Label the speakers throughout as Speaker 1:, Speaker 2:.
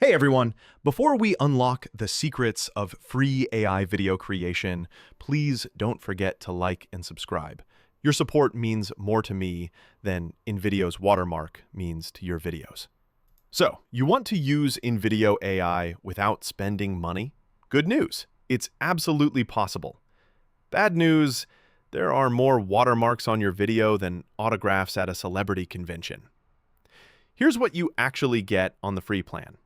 Speaker 1: Hey everyone! Before we unlock the secrets of free AI video creation, please don't forget to like and subscribe. Your support means more to me than InVideo's watermark means to your videos. So, you want to use InVideo AI without spending money? Good news! It's absolutely possible. Bad news, there are more watermarks on your video than autographs at a celebrity convention. Here's what you actually get on the free plan.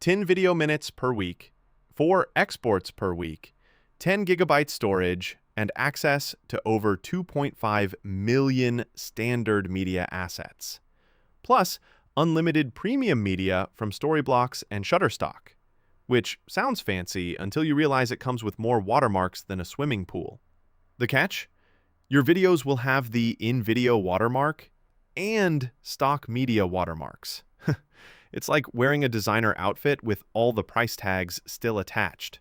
Speaker 1: 10 video minutes per week, 4 exports per week, 10 gigabyte storage, and access to over 2.5 million standard media assets. Plus, unlimited premium media from Storyblocks and Shutterstock, which sounds fancy until you realize it comes with more watermarks than a swimming pool. The catch? Your videos will have the InVideo watermark and stock media watermarks. It's like wearing a designer outfit with all the price tags still attached.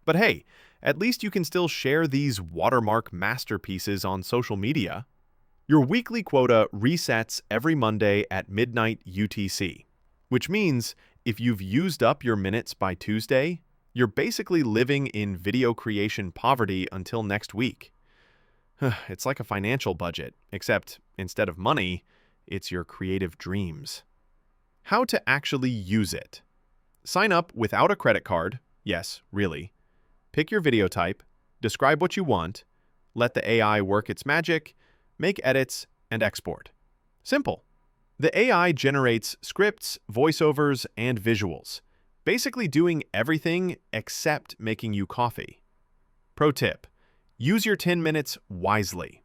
Speaker 1: But hey, at least you can still share these watermark masterpieces on social media. Your weekly quota resets every Monday at midnight UTC, which means if you've used up your minutes by Tuesday, you're basically living in video creation poverty until next week. It's like a financial budget, except instead of money, it's your creative dreams. How to actually use it. Sign up without a credit card. Yes, really. Pick your video type, describe what you want, let the AI work its magic, make edits, and export. Simple. The AI generates scripts, voiceovers, and visuals, basically doing everything except making you coffee. Pro tip: use your 10 minutes wisely.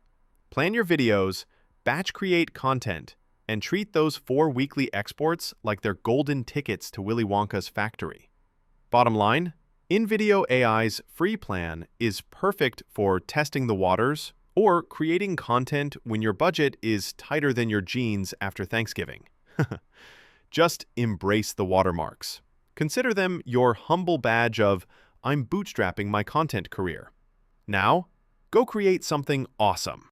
Speaker 1: Plan your videos, batch create content, and treat those 4 weekly exports like they're golden tickets to Willy Wonka's factory. Bottom line, InVideo AI's free plan is perfect for testing the waters or creating content when your budget is tighter than your jeans after Thanksgiving. Just embrace the watermarks. Consider them your humble badge of, I'm bootstrapping my content career. Now, go create something awesome.